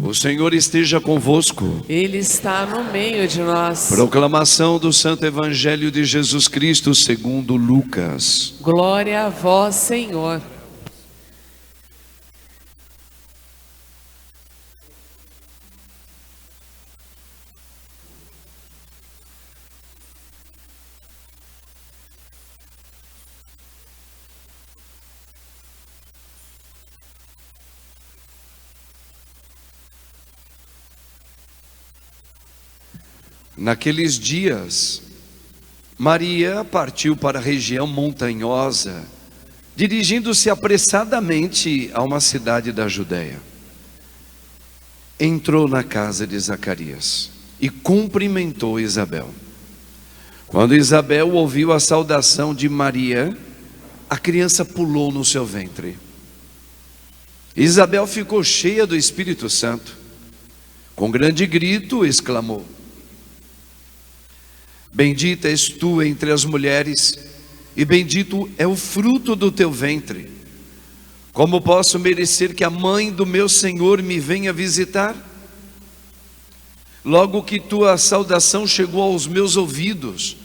O Senhor esteja convosco. Ele está no meio de nós. Proclamação do Santo Evangelho de Jesus Cristo segundo Lucas. Glória a vós, Senhor. Naqueles dias, Maria partiu para a região montanhosa, dirigindo-se apressadamente a uma cidade da Judéia. Entrou na casa de Zacarias e cumprimentou Isabel. Quando Isabel ouviu a saudação de Maria, a criança pulou no seu ventre. Isabel ficou cheia do Espírito Santo. Com grande grito exclamou: Bendita és tu entre as mulheres, e bendito é o fruto do teu ventre. Como posso merecer que a mãe do meu Senhor me venha visitar? Logo que tua saudação chegou aos meus ouvidos,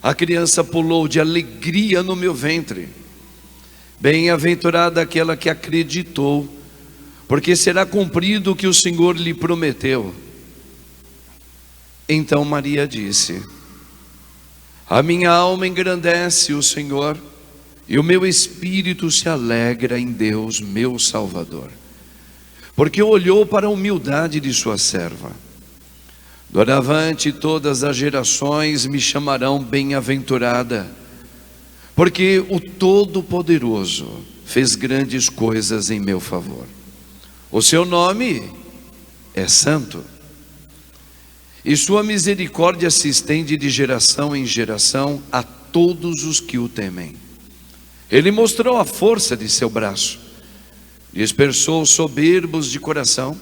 a criança pulou de alegria no meu ventre. Bem-aventurada aquela que acreditou, porque será cumprido o que o Senhor lhe prometeu. Então Maria disse: A minha alma engrandece o Senhor, e o meu espírito se alegra em Deus, meu Salvador, porque olhou para a humildade de sua serva. Doravante todas as gerações me chamarão bem-aventurada, porque o Todo-Poderoso fez grandes coisas em meu favor. O seu nome é santo, e sua misericórdia se estende de geração em geração a todos os que o temem. Ele mostrou a força de seu braço, dispersou os soberbos de coração,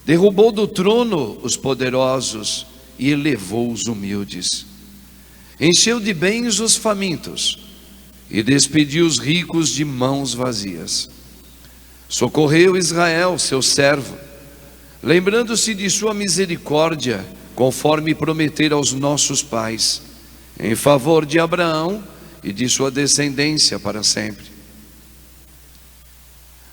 derrubou do trono os poderosos e elevou os humildes. Encheu de bens os famintos e despediu os ricos de mãos vazias. Socorreu Israel, seu servo, lembrando-se de sua misericórdia, conforme prometera aos nossos pais, em favor de Abraão e de sua descendência para sempre.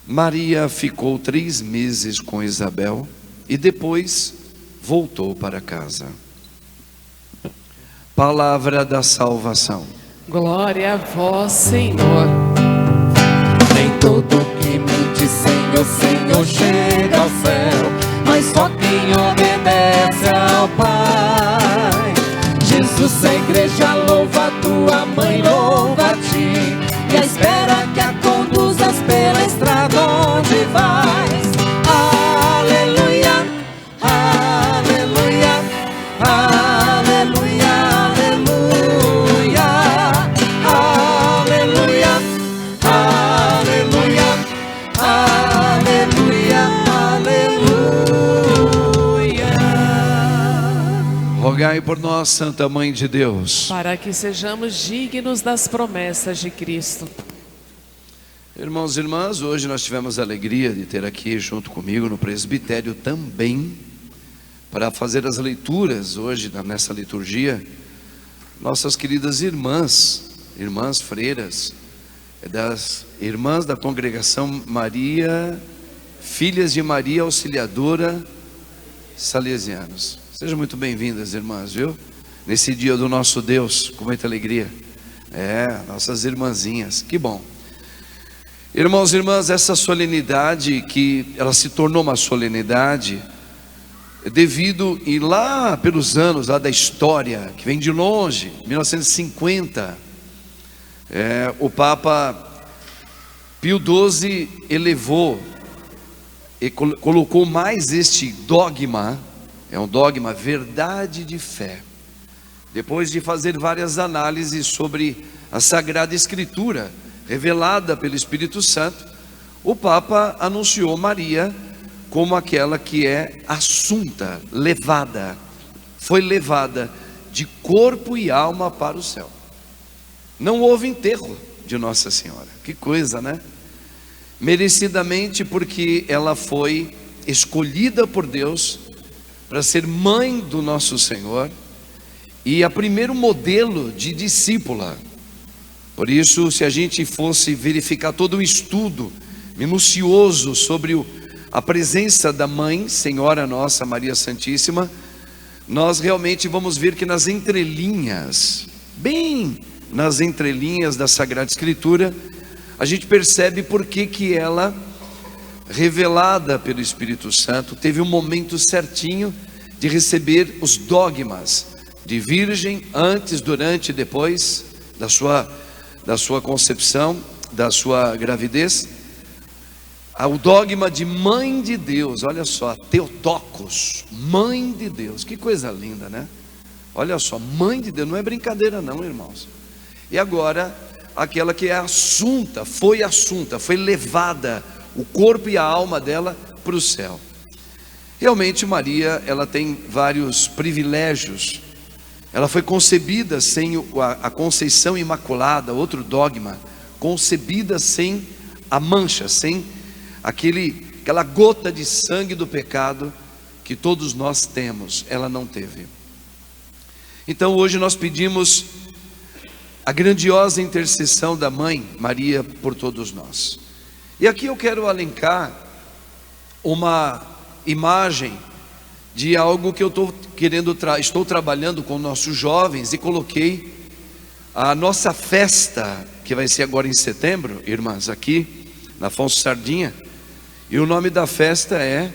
Maria ficou 3 meses com Isabel e depois voltou para casa. Palavra da salvação. Glória a vós, Senhor. Nem todo que me diz Senhor, Senhor chega ao céu, mas só quem obedece ao Pai. Jesus, a igreja louva a tua mãe, louva a ti, e a espera que a conduzas pela estrada onde vais. Aleluia, aleluia, aleluia, aleluia, aleluia, aleluia, aleluia, aleluia. Rogai por nós, Santa Mãe de Deus, Para que sejamos dignos das promessas de Cristo. Irmãos e irmãs, hoje nós tivemos a alegria de ter aqui junto comigo no presbitério também, para fazer as leituras hoje nessa liturgia, nossas queridas irmãs freiras, das irmãs da congregação Maria, Filhas de Maria Auxiliadora Salesianos. Sejam muito bem-vindas, irmãs, viu? Nesse dia do nosso Deus, com muita alegria. Nossas irmãzinhas, que bom. Irmãos e irmãs, essa solenidade, que ela se tornou uma solenidade devido, e lá pelos anos lá da história, que vem de longe, 1950, o Papa Pio XII elevou e colocou mais este dogma, é um dogma, verdade de fé. Depois de fazer várias análises sobre a Sagrada Escritura, revelada pelo Espírito Santo, o Papa anunciou Maria como aquela que é assunta, levada, foi levada de corpo e alma para o céu. Não houve enterro de Nossa Senhora, que coisa, né? Merecidamente, porque ela foi escolhida por Deus para ser mãe do nosso Senhor e a primeiro modelo de discípula. Por isso, se a gente fosse verificar todo o estudo minucioso sobre a presença da mãe, Senhora Nossa Maria Santíssima, nós realmente vamos ver que nas entrelinhas, bem nas entrelinhas da Sagrada Escritura, a gente percebe por que ela, revelada pelo Espírito Santo, teve um momento certinho de receber os dogmas de virgem, antes, durante e depois da sua concepção, da sua gravidez. O dogma de mãe de Deus, olha só, Theotokos, mãe de Deus, que coisa linda, né? Olha só, mãe de Deus, não é brincadeira não, irmãos. E agora, aquela que é assunta, foi levada, o corpo e a alma dela para o céu. Realmente Maria, ela tem vários privilégios. Ela foi concebida sem a conceição imaculada, outro dogma, concebida sem a mancha, sem aquela gota de sangue do pecado que todos nós temos, ela não teve. Então hoje nós pedimos a grandiosa intercessão da Mãe Maria por todos nós. E aqui eu quero elencar uma imagem de algo que eu estou trabalhando com nossos jovens, e coloquei a nossa festa, que vai ser agora em setembro, irmãs, aqui na Afonso Sardinha. E o nome da festa é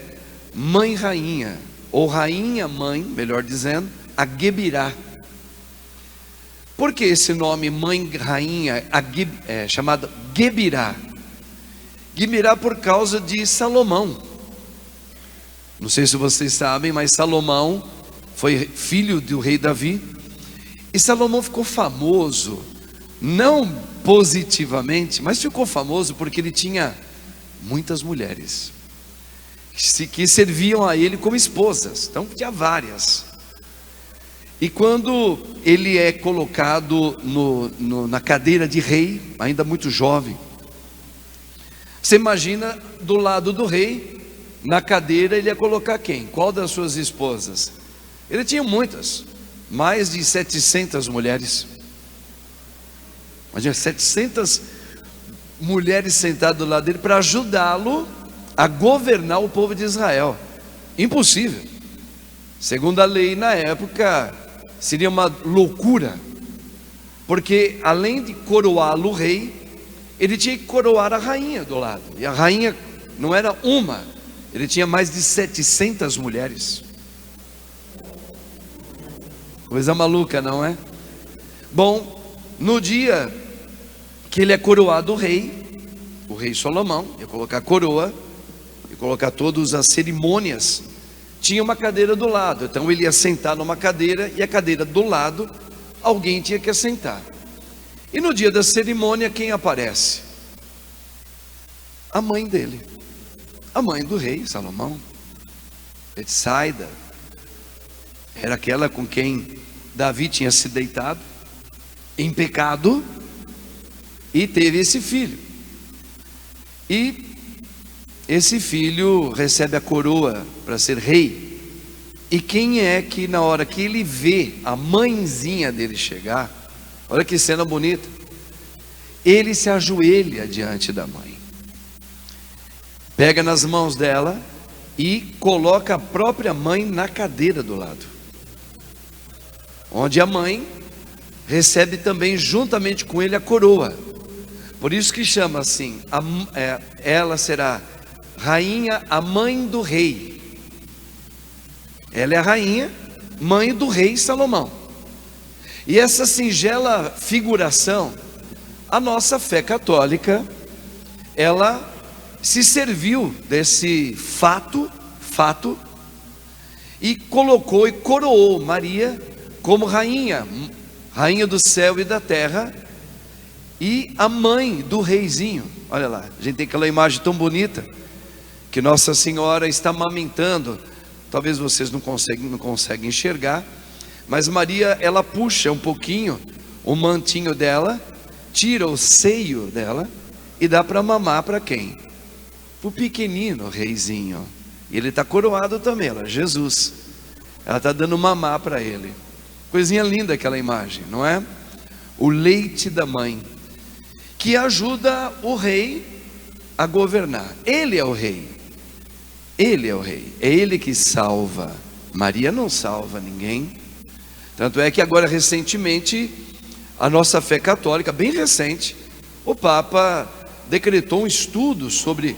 Mãe Rainha, ou Rainha Mãe, melhor dizendo, a Gebirá. Por que esse nome Mãe Rainha é chamada Gebirá? Gebirá por causa de Salomão. Não sei se vocês sabem, mas Salomão foi filho do rei Davi. E Salomão ficou famoso, não positivamente, mas ficou famoso porque ele tinha muitas mulheres que serviam a ele como esposas. Então tinha várias. E quando ele é colocado na cadeira de rei, ainda muito jovem, você imagina do lado do rei, na cadeira, ele ia colocar quem? Qual das suas esposas? Ele tinha muitas, mais de 700 mulheres. Imagina, 700 mulheres sentadas do lado dele para ajudá-lo a governar o povo de Israel. Impossível. Segundo a lei na época, seria uma loucura, porque além de coroá-lo rei, ele tinha que coroar a rainha do lado. E a rainha não era uma, ele tinha mais de 700 mulheres. Coisa maluca, não é? Bom, no dia que ele é coroado rei, o rei Salomão ia colocar a coroa, ia colocar todas as cerimônias, tinha uma cadeira do lado. Então ele ia sentar numa cadeira, e a cadeira do lado, alguém tinha que assentar. E no dia da cerimônia, quem aparece? A mãe dele, a mãe do rei Salomão, Betsaida. Era aquela com quem Davi tinha se deitado em pecado e teve esse filho. E esse filho recebe a coroa para ser rei. E quem é que na hora que ele vê a mãezinha dele chegar, olha que cena bonita, ele se ajoelha diante da mãe, pega nas mãos dela e coloca a própria mãe na cadeira do lado, onde a mãe recebe também juntamente com ele a coroa. Por isso que chama assim, ela será rainha, a mãe do rei. Ela é a rainha, mãe do rei Salomão. E essa singela figuração, a nossa fé católica, ela se serviu desse fato, e colocou e coroou Maria como rainha do céu e da terra, e a mãe do reizinho. Olha lá, a gente tem aquela imagem tão bonita, que Nossa Senhora está amamentando. Talvez vocês não conseguem enxergar, mas Maria, ela puxa um pouquinho o mantinho dela, tira o seio dela e dá para mamar para quem? Para o pequenino reizinho. E ele está coroado também, ela, Jesus. Ela está dando mamar para ele. Coisinha linda aquela imagem, não é? O leite da mãe, que ajuda o rei a governar. Ele é o rei. Ele é o rei. É ele que salva. Maria não salva ninguém. Tanto é que agora recentemente a nossa fé católica, bem recente, o Papa decretou um estudo sobre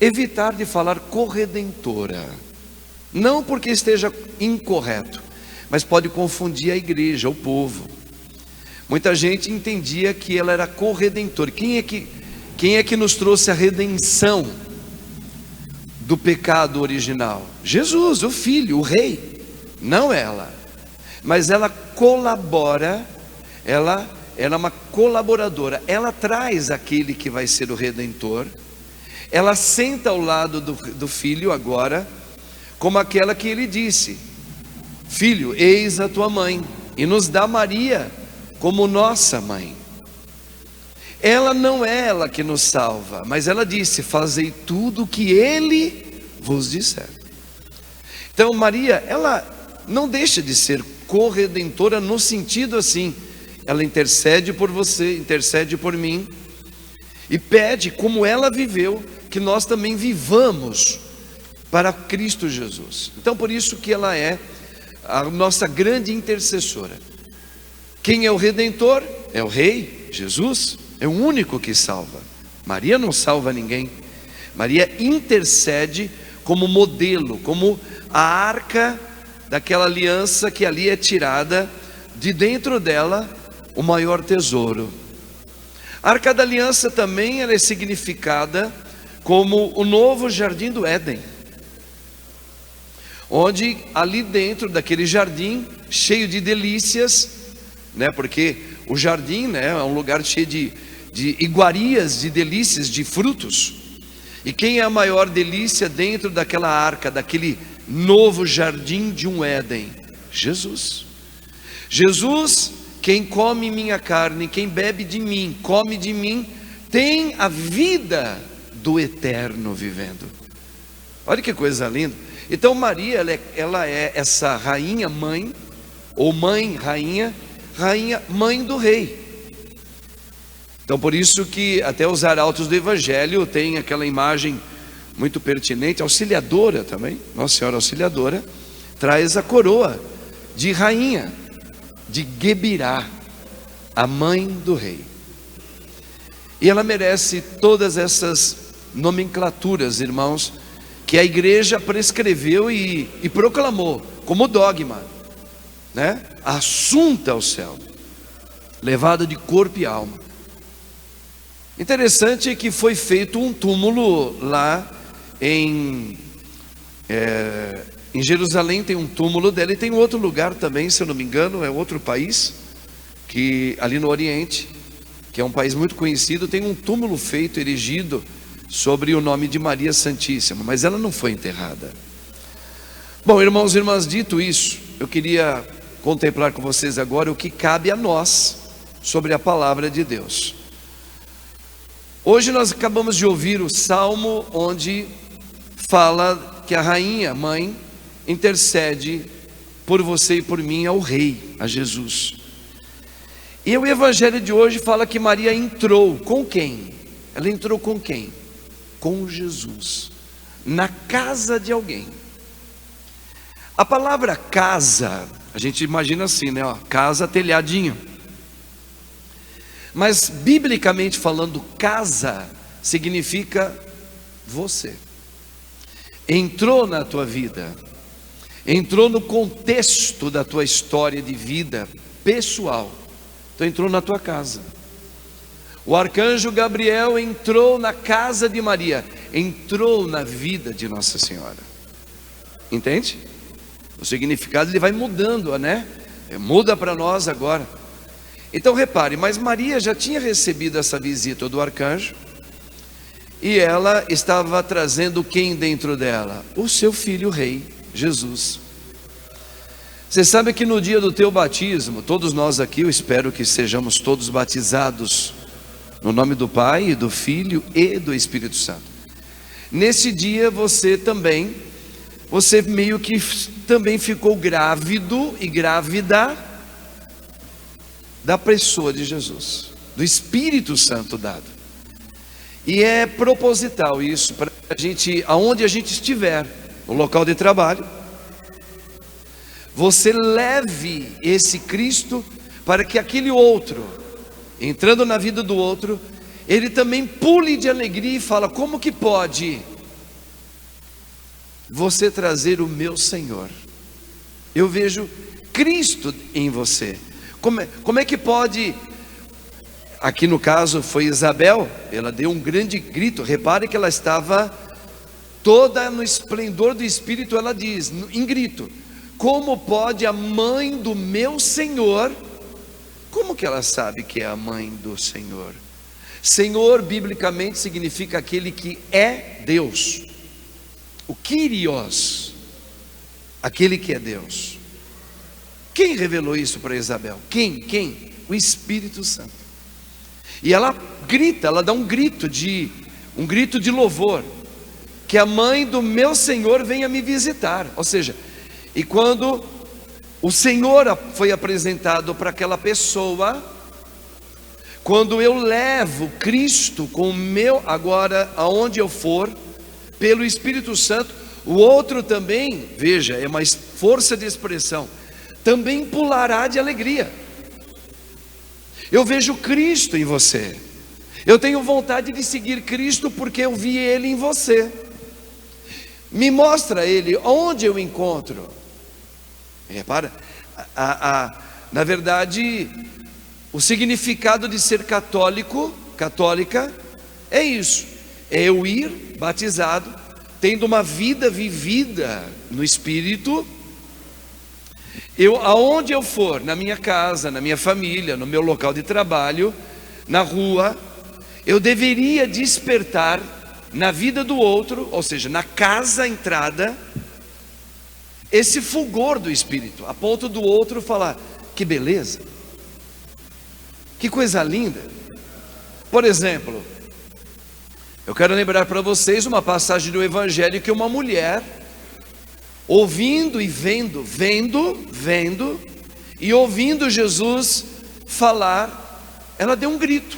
evitar de falar corredentora. Não porque esteja incorreto, mas pode confundir a igreja, o povo. Muita gente entendia que ela era corredentora. Quem é que nos trouxe a redenção do pecado original? Jesus, o Filho, o Rei. Não ela. Mas ela colabora, ela é uma colaboradora. Ela traz aquele que vai ser o Redentor. Ela senta ao lado do Filho agora, como aquela que ele disse: Filho, eis a tua mãe. E nos dá Maria como nossa mãe. Ela não é ela que nos salva, mas ela disse: fazei tudo o que ele vos disser. Então Maria, ela não deixa de ser corredentora no sentido assim, ela intercede por você, intercede por mim, e pede, como ela viveu, que nós também vivamos para Cristo Jesus. Então por isso que ela é a nossa grande intercessora. Quem é o Redentor? É o Rei, Jesus, é o único que salva. Maria não salva ninguém. Maria intercede como modelo, como a arca daquela aliança que ali é tirada, de dentro dela o maior tesouro. A arca da aliança também ela é significada como o novo jardim do Éden, onde ali dentro daquele jardim, cheio de delícias, né? Porque o jardim, né, é um lugar cheio de iguarias, de delícias, de frutos. E quem é a maior delícia dentro daquela arca, daquele novo jardim de um Éden? Jesus. Jesus, quem come minha carne, quem bebe de mim, come de mim, tem a vida do eterno vivendo. Olha que coisa linda. Então Maria, ela é essa rainha mãe, ou mãe rainha, rainha mãe do rei. Então por isso que até os arautos do Evangelho tem aquela imagem muito pertinente, auxiliadora também, Nossa Senhora Auxiliadora, traz a coroa de rainha, de Gebirá, a mãe do rei. E ela merece todas essas nomenclaturas, irmãos, que a igreja prescreveu e proclamou como dogma, né? Assunta ao céu, levada de corpo e alma. Interessante que foi feito um túmulo lá em Jerusalém, tem um túmulo dela, e tem outro lugar também, se eu não me engano, é outro país, que ali no Oriente, que é um país muito conhecido, tem um túmulo feito, erigido, sobre o nome de Maria Santíssima, mas ela não foi enterrada. Bom, irmãos e irmãs, dito isso, eu queria contemplar com vocês agora o que cabe a nós sobre a palavra de Deus. Hoje nós acabamos de ouvir o salmo onde fala que a rainha, mãe, intercede por você e por mim ao rei, a Jesus. E o evangelho de hoje fala que Maria entrou com quem? Ela entrou com quem? Com Jesus, na casa de alguém. A palavra casa, a gente imagina assim, né? Ó, casa, telhadinho. Mas biblicamente falando, casa significa você. Entrou na tua vida, entrou no contexto da tua história de vida pessoal. Então entrou na tua casa. O arcanjo Gabriel entrou na casa de Maria, entrou na vida de Nossa Senhora. Entende? O significado ele vai mudando, né? Muda para nós agora. Então repare, mas Maria já tinha recebido essa visita do arcanjo, e ela estava trazendo quem dentro dela? O seu filho rei, Jesus. Você sabe que no dia do teu batismo, todos nós aqui, eu espero que sejamos todos batizados no nome do Pai, do Filho e do Espírito Santo. Nesse dia você também você meio que também ficou grávido e grávida da pessoa de Jesus, do Espírito Santo dado. E é proposital isso, para a gente, aonde a gente estiver, no local de trabalho, você leve esse Cristo para que aquele outro, entrando na vida do outro, ele também pule de alegria e fala: como que pode você trazer o meu Senhor? Eu vejo Cristo em você. Como é que pode? Aqui no caso foi Isabel, ela deu um grande grito. Repare que ela estava toda no esplendor do Espírito. Ela diz em grito: como pode a mãe do meu Senhor? Como que ela sabe que é a mãe do Senhor? Senhor, biblicamente, significa aquele que é Deus, o Kyrios, aquele que é Deus. Quem revelou isso para Isabel? Quem? O Espírito Santo. E ela grita, ela dá um grito de louvor, que a mãe do meu Senhor venha me visitar. Ou seja, e quando o Senhor foi apresentado para aquela pessoa, quando eu levo Cristo com o meu, agora aonde eu for, pelo Espírito Santo, o outro também, veja, é uma força de expressão, também pulará de alegria. Eu vejo Cristo em você. Eu tenho vontade de seguir Cristo porque eu vi Ele em você. Me mostra Ele, onde eu encontro. Repara, na verdade, o significado de ser católica, é isso. É eu ir batizado, tendo uma vida vivida no Espírito. Aonde eu for, na minha casa, na minha família, no meu local de trabalho, na rua, eu deveria despertar na vida do outro, ou seja, na casa entrada, esse fulgor do Espírito, a ponto do outro falar: que beleza, que coisa linda. Por exemplo, eu quero lembrar para vocês uma passagem do Evangelho que uma mulher, ouvindo e vendo e ouvindo Jesus falar, ela deu um grito.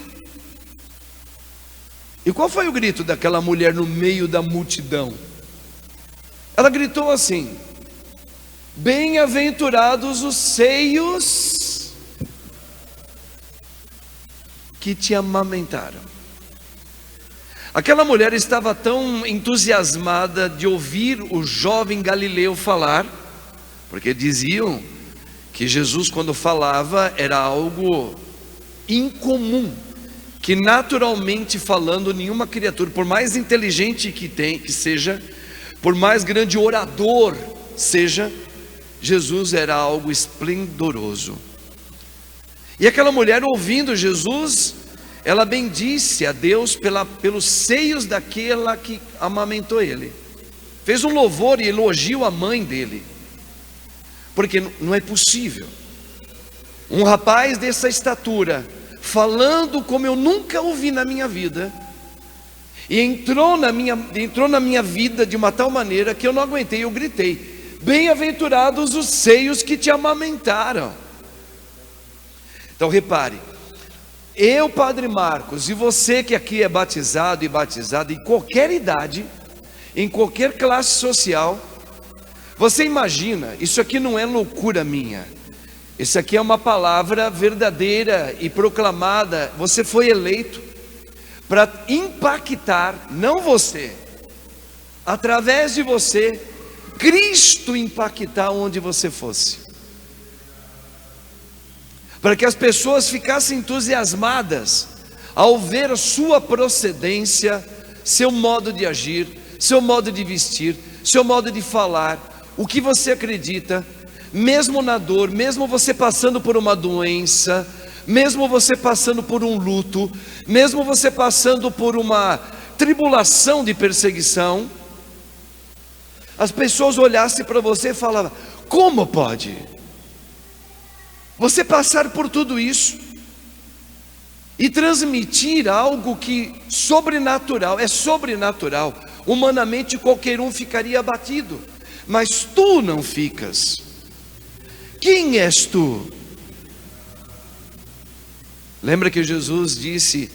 E qual foi o grito daquela mulher no meio da multidão? Ela gritou assim: bem-aventurados os seios que te amamentaram. Aquela mulher estava tão entusiasmada de ouvir o jovem Galileu falar, porque diziam que Jesus, quando falava, era algo incomum, que naturalmente falando, nenhuma criatura, por mais inteligente que seja, por mais grande orador seja, Jesus era algo esplendoroso. E aquela mulher, ouvindo Jesus, ela bendisse a Deus pelos seios daquela que amamentou ele. Fez um louvor e elogio à mãe dele. Porque não é possível um rapaz dessa estatura, falando como eu nunca ouvi na minha vida, e entrou na minha vida de uma tal maneira que eu não aguentei, eu gritei: bem-aventurados os seios que te amamentaram. Então repare, eu, Padre Marcos, e você que aqui é batizado e batizada, em qualquer idade, em qualquer classe social, você imagina, isso aqui não é loucura minha, isso aqui é uma palavra verdadeira e proclamada. Você foi eleito para impactar, não você, através de você, Cristo impactar onde você fosse, para que as pessoas ficassem entusiasmadas ao ver a sua procedência, seu modo de agir, seu modo de vestir, seu modo de falar, o que você acredita, mesmo na dor, mesmo você passando por uma doença, mesmo você passando por um luto, mesmo você passando por uma tribulação de perseguição, as pessoas olhassem para você e falavam: como pode você passar por tudo isso e transmitir algo que é sobrenatural, humanamente qualquer um ficaria abatido, mas tu não ficas. Quem és tu? Lembra que Jesus disse,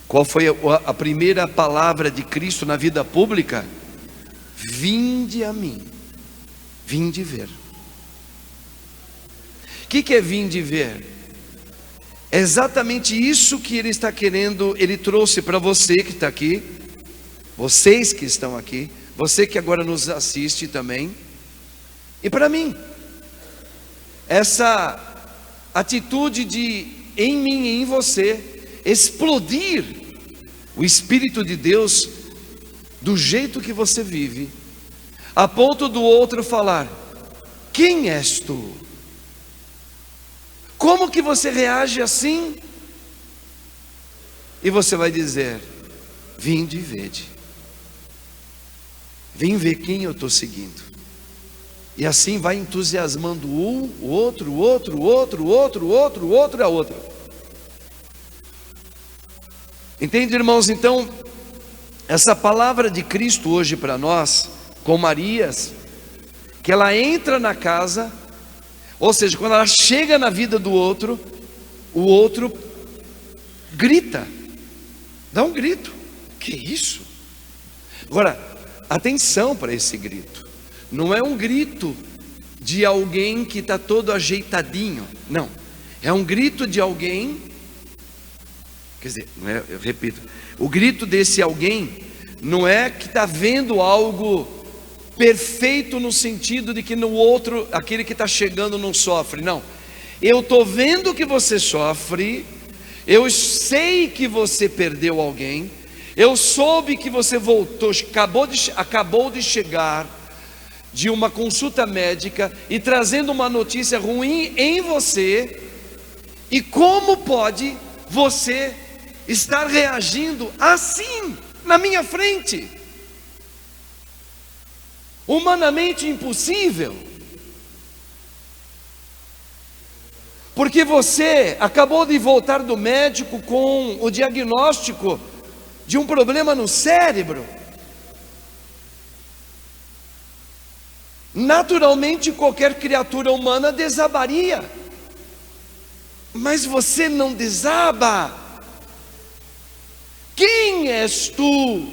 qual foi a primeira palavra de Cristo na vida pública? Vinde a mim, vinde ver. O que é vinde ver? É exatamente isso que Ele está querendo. Ele trouxe para você que está aqui, vocês que estão aqui, você que agora nos assiste também, e para mim, essa atitude de em mim e em você explodir o Espírito de Deus do jeito que você vive, a ponto do outro falar: quem és tu? Como que você reage assim? E você vai dizer: vinde e vede, vem ver quem eu estou seguindo. E assim vai entusiasmando o outro, a outra. Entende, irmãos? Então, essa palavra de Cristo hoje para nós, com Marias, que ela entra na casa, ou seja, quando ela chega na vida do outro, o outro grita, dá um grito. Que isso? Agora, atenção para esse grito. Não é um grito de alguém que está todo ajeitadinho, não. É um grito de alguém, quer dizer, não é, eu repito, o grito desse alguém não é que está vendo algo perfeito no sentido de que no outro, aquele que está chegando não sofre, não. Eu estou vendo que você sofre, eu sei que você perdeu alguém, eu soube que você voltou, acabou de chegar de uma consulta médica e trazendo uma notícia ruim em você, e como pode você estar reagindo assim na minha frente? Humanamente impossível, porque você acabou de voltar do médico com o diagnóstico de um problema no cérebro. Naturalmente qualquer criatura humana desabaria, mas você não desaba. Quem és tu?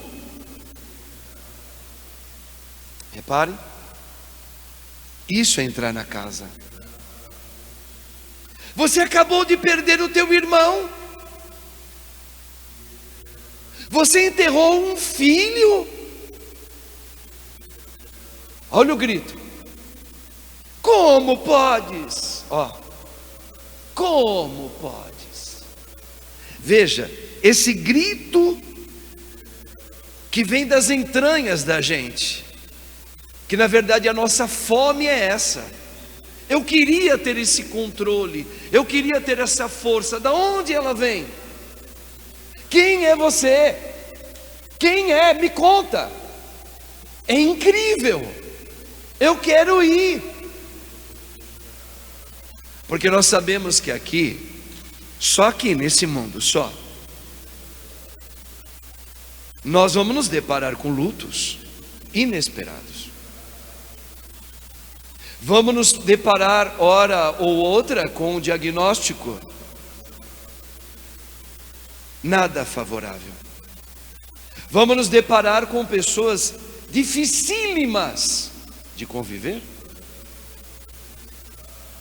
Repare, isso é entrar na casa. Você acabou de perder o teu irmão, você enterrou um filho. Olha o grito. Como podes? Como podes? Veja, esse grito que vem das entranhas da gente, que na verdade a nossa fome é essa. Eu queria ter esse controle, eu queria ter essa força. Da onde ela vem? Quem é você? Quem é? Me conta. É incrível. Eu quero ir. Porque nós sabemos que aqui, só aqui nesse mundo, só, nós vamos nos deparar com lutos inesperados. Vamos nos deparar, hora ou outra, com um diagnóstico nada favorável. Vamos nos deparar com pessoas dificílimas de conviver.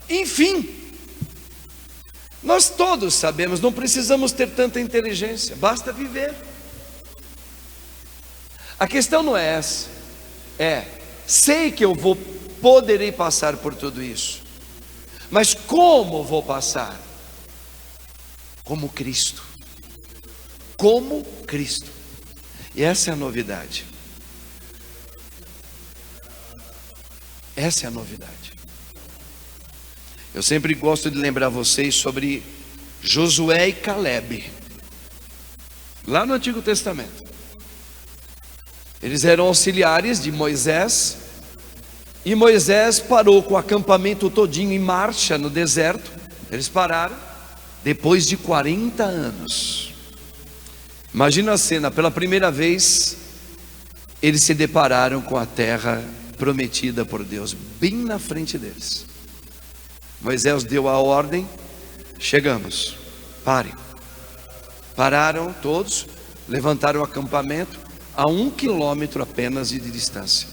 Enfim, nós todos sabemos, não precisamos ter tanta inteligência, basta viver. A questão não é essa, sei que eu poderei passar por tudo isso, mas como vou passar? Como Cristo. Como Cristo. E essa é a novidade. Essa é a novidade. Eu sempre gosto de lembrar vocês sobre Josué e Calebe, lá no Antigo Testamento. Eles eram auxiliares de Moisés, e Moisés parou com o acampamento todinho em marcha no deserto. Eles pararam depois de 40 anos. Imagina a cena, pela primeira vez eles se depararam com a terra prometida por Deus, bem na frente deles. Moisés deu a ordem, chegamos, parem. Pararam todos, levantaram o acampamento a 1 quilômetro apenas de distância.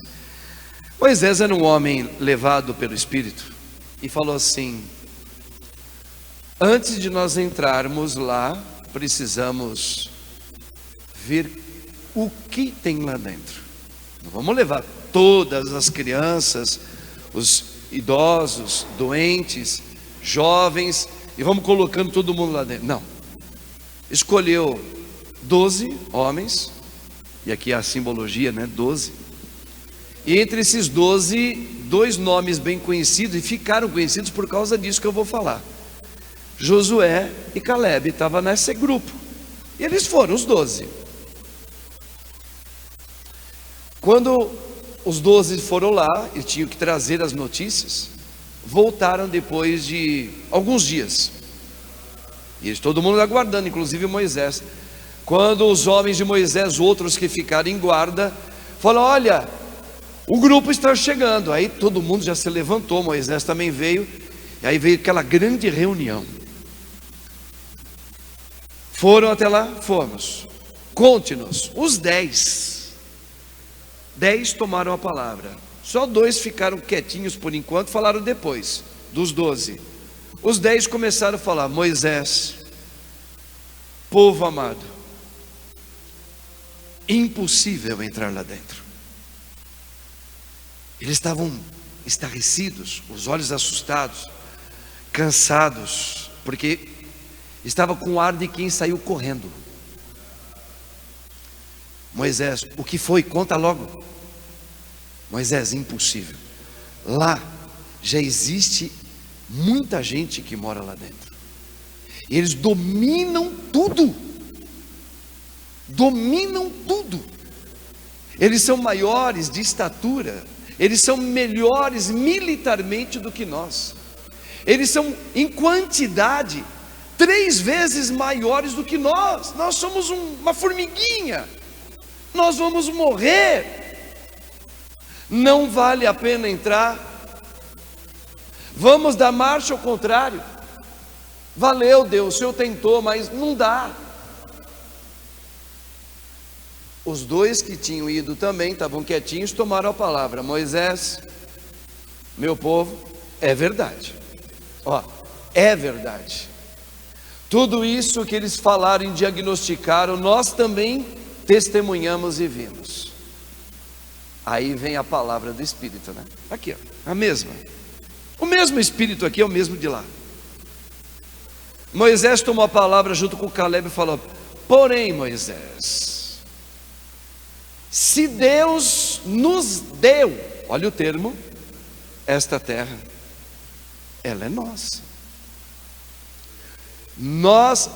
Moisés era um homem levado pelo Espírito e falou assim: antes de nós entrarmos lá, precisamos ver o que tem lá dentro. Não vamos levar todas as crianças, os idosos, doentes, jovens, e vamos colocando todo mundo lá dentro. Não. Escolheu 12 homens, e aqui a simbologia, né? 12. E entre esses 12, 2 nomes bem conhecidos, e ficaram conhecidos por causa disso que eu vou falar. Josué e Caleb estavam nesse grupo. E eles foram, os 12. Quando os 12 foram lá e tinham que trazer as notícias, voltaram depois de alguns dias. E todo mundo aguardando, inclusive Moisés. Quando os homens de Moisés, outros que ficaram em guarda, falaram: olha, o grupo está chegando. Aí todo mundo já se levantou, Moisés também veio. E aí veio aquela grande reunião. Foram até lá? Fomos. Conte-nos. Os 10 tomaram a palavra. Só 2 ficaram quietinhos por enquanto, falaram depois, dos 12. Os 10 começaram a falar: Moisés, povo amado, impossível entrar lá dentro. Eles estavam estarrecidos, os olhos assustados, cansados, porque estava com o ar de quem saiu correndo. Moisés, o que foi? Conta logo. Moisés, impossível. Lá já existe muita gente que mora lá dentro. Eles dominam tudo. Dominam tudo. Eles são maiores de estatura. Eles são melhores militarmente do que nós. Eles são em quantidade 3 vezes maiores do que nós. Nós somos uma formiguinha. Nós vamos morrer. Não vale a pena entrar. Vamos dar marcha ao contrário. Valeu, Deus, o Senhor tentou, mas não dá. Os 2 que tinham ido também estavam quietinhos, tomaram a palavra: Moisés, meu povo, é verdade. Ó, é verdade. Tudo isso que eles falaram e diagnosticaram, nós também testemunhamos e vimos. Aí vem a palavra do Espírito, né? Aqui, ó, a mesma. O mesmo Espírito aqui é o mesmo de lá. Moisés tomou a palavra junto com Caleb e falou: porém, Moisés, se Deus nos deu, olha o termo, esta terra, ela é nossa.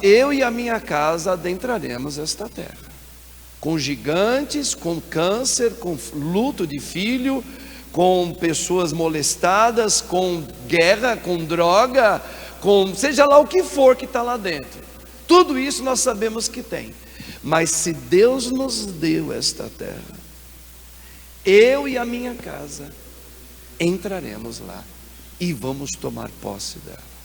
Eu e a minha casa adentraremos esta terra, com gigantes, com câncer, com luto de filho, com pessoas molestadas, com guerra, com droga, com seja lá o que for que está lá dentro. Tudo isso nós sabemos que tem. Mas se Deus nos deu esta terra, eu e a minha casa entraremos lá e vamos tomar posse dela.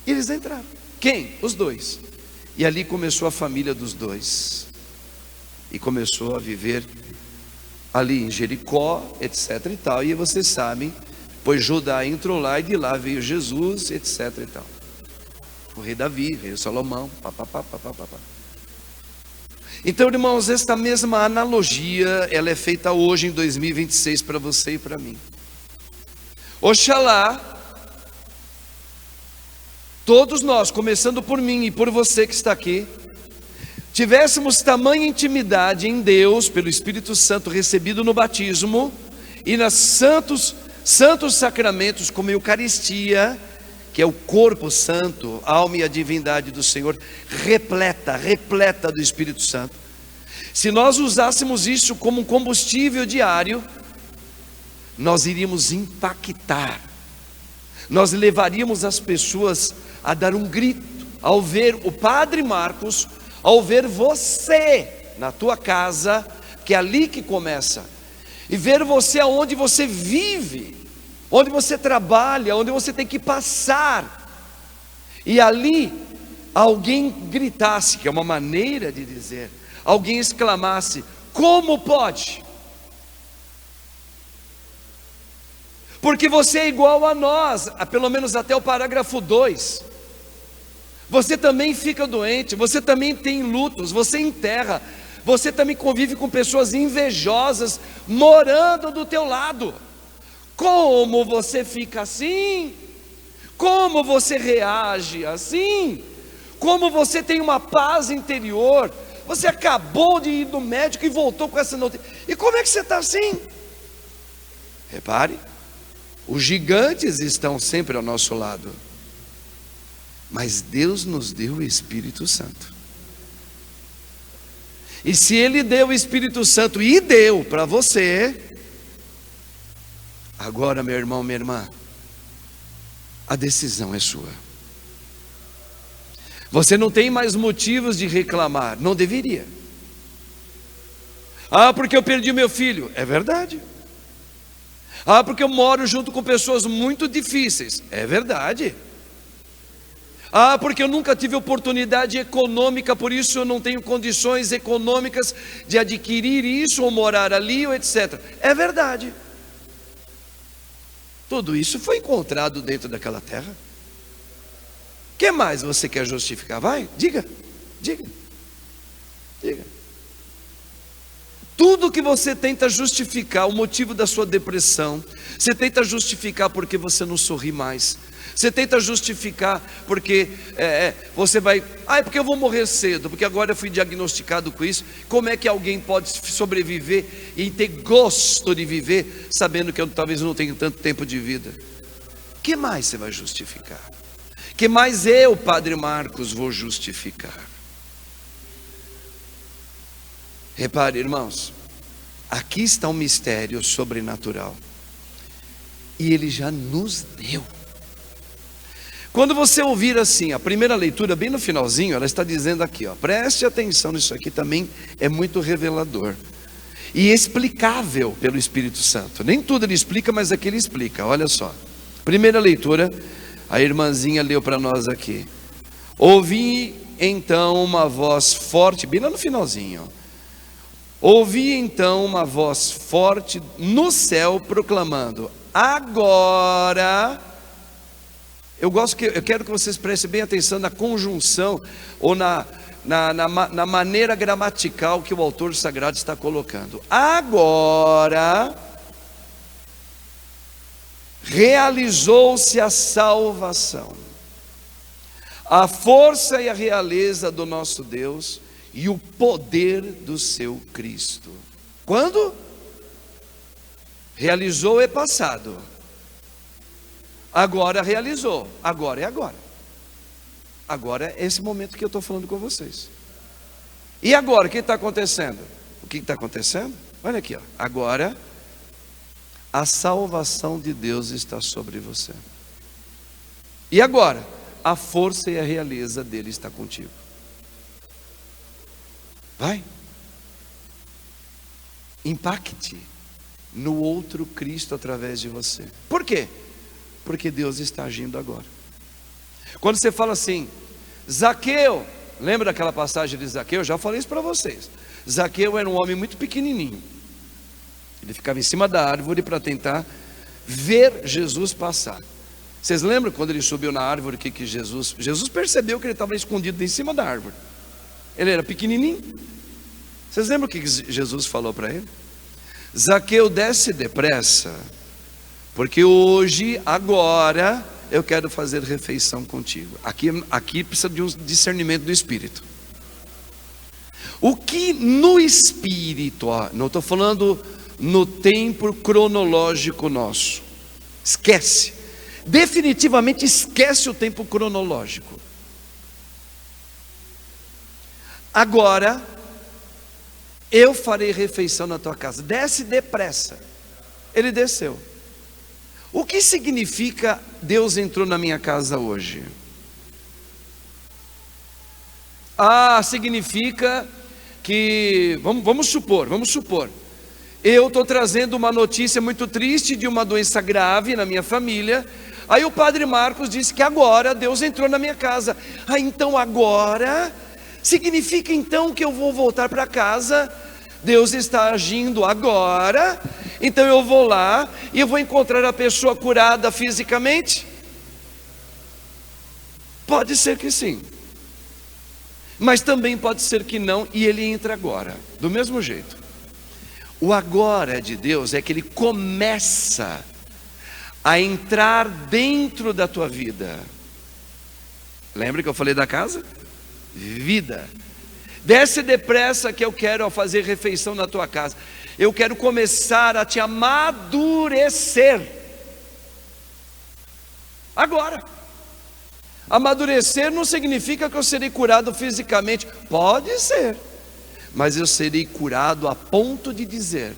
E eles entraram. Quem? Os 2. E ali começou a família dos 2. E começou a viver ali em Jericó, etc e tal. E vocês sabem, pois Judá entrou lá e de lá veio Jesus, etc e tal. O rei Davi, veio Salomão, papapá. Então, irmãos, esta mesma analogia, ela é feita hoje em 2026 para você e para mim. Oxalá todos nós, começando por mim e por você que está aqui, tivéssemos tamanha intimidade em Deus, pelo Espírito Santo recebido no batismo, e nos santos sacramentos como a Eucaristia, que é o corpo santo, a alma e a divindade do Senhor, repleta do Espírito Santo. Se nós usássemos isso como um combustível diário, nós iríamos impactar, nós levaríamos as pessoas a dar um grito, ao ver o Padre Marcos, ao ver você na tua casa, que é ali que começa. E ver você aonde você vive, onde você trabalha, onde você tem que passar. E ali alguém gritasse, que é uma maneira de dizer, alguém exclamasse: como pode? Porque você é igual a nós, pelo menos até o parágrafo 2. Você também fica doente, você também tem lutos, você enterra, você também convive com pessoas invejosas morando do teu lado. Como você fica assim? Como você reage assim? Como você tem uma paz interior? Você acabou de ir no médico e voltou com essa notícia. E como é que você está assim? Repare, os gigantes estão sempre ao nosso lado, mas Deus nos deu o Espírito Santo. E se Ele deu o Espírito Santo e deu para você, agora, meu irmão, minha irmã, a decisão é sua. Você não tem mais motivos de reclamar, não deveria. Ah, porque eu perdi meu filho, é verdade. Ah, porque eu moro junto com pessoas muito difíceis, é verdade. Ah, porque eu nunca tive oportunidade econômica, por isso eu não tenho condições econômicas de adquirir isso, ou morar ali, ou etc. É verdade. Tudo isso foi encontrado dentro daquela terra. O que mais você quer justificar? Vai, diga. Tudo que você tenta justificar, o motivo da sua depressão, você tenta justificar porque você não sorri mais. Você tenta justificar porque você vai... Ah, é porque eu vou morrer cedo, porque agora eu fui diagnosticado com isso. Como é que alguém pode sobreviver e ter gosto de viver, sabendo que eu talvez não tenha tanto tempo de vida? O que mais você vai justificar? O que mais eu, Padre Marcos, vou justificar? Repare, irmãos, aqui está um mistério sobrenatural, e Ele já nos deu. Quando você ouvir assim, a primeira leitura, bem no finalzinho, ela está dizendo aqui, ó, preste atenção nisso aqui, também é muito revelador e explicável pelo Espírito Santo. Nem tudo ele explica, mas aqui ele explica. Olha só, primeira leitura, a irmãzinha leu para nós aqui: ouvi então uma voz forte, bem lá no finalzinho, ouvi então uma voz forte no céu proclamando: agora... Eu quero que vocês prestem bem atenção na conjunção, ou na maneira gramatical que o autor sagrado está colocando. Agora realizou-se a salvação, a força e a realeza do nosso Deus e o poder do seu Cristo. Quando? Realizou é passado. Agora realizou, agora é agora. Agora é esse momento que eu estou falando com vocês. E agora, o que está acontecendo? O que está acontecendo? Olha aqui, ó. Agora a salvação de Deus está sobre você. E agora, a força e a realeza dele está contigo. Vai. Impacte no outro Cristo através de você. Por quê? Porque Deus está agindo agora. Quando você fala assim, Zaqueu, lembra daquela passagem de Zaqueu? Eu já falei isso para vocês. Zaqueu era um homem muito pequenininho. Ele ficava em cima da árvore para tentar ver Jesus passar. Vocês lembram quando ele subiu na árvore, que Jesus percebeu que ele estava escondido em cima da árvore. Ele era pequenininho. Vocês lembram o que Jesus falou para ele? Zaqueu, desce depressa, porque hoje, agora, eu quero fazer refeição contigo. Aqui precisa de um discernimento do Espírito. O que no Espírito, não estou falando no tempo cronológico nosso. Esquece. Definitivamente esquece o tempo cronológico. Agora, eu farei refeição na tua casa. Desce depressa. Ele desceu. O que significa Deus entrou na minha casa hoje? Significa que, vamos supor, eu estou trazendo uma notícia muito triste de uma doença grave na minha família. Aí o padre Marcos disse que agora Deus entrou na minha casa. Então agora, significa então que eu vou voltar para casa, Deus está agindo agora, então eu vou lá e eu vou encontrar a pessoa curada fisicamente? Pode ser que sim, mas também pode ser que não, e ele entra agora, do mesmo jeito. O agora de Deus é que ele começa a entrar dentro da tua vida. Lembra que eu falei da casa? Vida. Desce depressa que eu quero fazer refeição na tua casa. Eu quero começar a te amadurecer. Agora. Amadurecer não significa que eu serei curado fisicamente. Pode ser. Mas eu serei curado a ponto de dizer,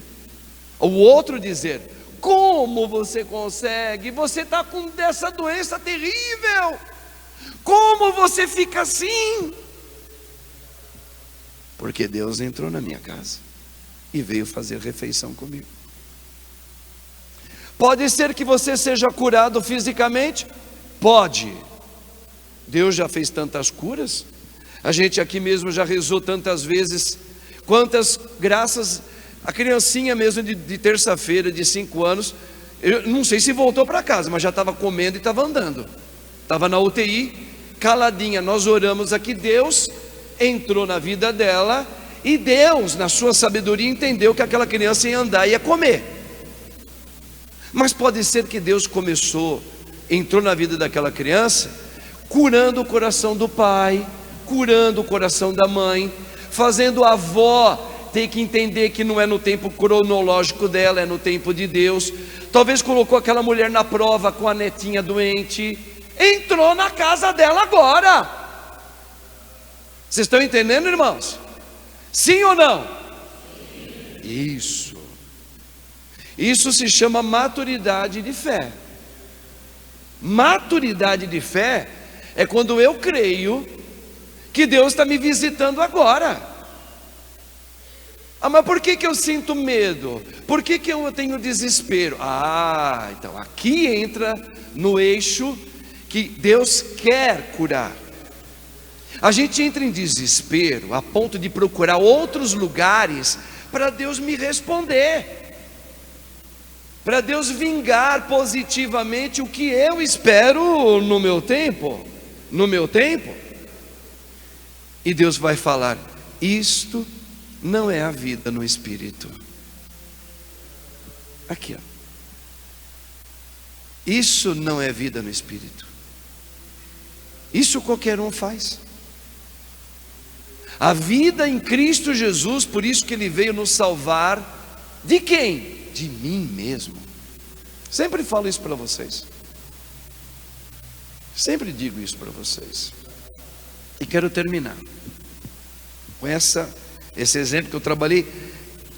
o outro dizer: como você consegue? Você está com essa doença terrível. Como você fica assim? Porque Deus entrou na minha casa e veio fazer refeição comigo. Pode ser que você seja curado fisicamente? Pode. Deus já fez tantas curas. A gente aqui mesmo já rezou tantas vezes. Quantas graças. A criancinha mesmo de terça-feira, de 5 anos, eu não sei se voltou para casa, mas já estava comendo e estava andando. Estava na UTI, caladinha. Nós oramos aqui, Deus entrou na vida dela, e Deus, na sua sabedoria, entendeu que aquela criança ia andar e ia comer. Mas pode ser que Deus entrou na vida daquela criança, curando o coração do pai, curando o coração da mãe, fazendo a avó ter que entender que não é no tempo cronológico dela, é no tempo de Deus. Talvez colocou aquela mulher na prova com a netinha doente, entrou na casa dela agora. Vocês estão entendendo, irmãos? Sim ou não? Isso se chama maturidade de fé. Maturidade de fé é quando eu creio que Deus está me visitando agora. Mas por que eu sinto medo? Por que eu tenho desespero? Então aqui entra no eixo que Deus quer curar. A gente entra em desespero a ponto de procurar outros lugares para Deus me responder, para Deus vingar positivamente o que eu espero no meu tempo. E Deus vai falar: isto não é a vida no Espírito. Aqui, ó. Isso não é vida no Espírito. Isso qualquer um faz. A vida em Cristo Jesus, por isso que Ele veio nos salvar. De quem? De mim mesmo. Sempre falo isso para vocês. Sempre digo isso para vocês. E quero terminar com esse exemplo que eu trabalhei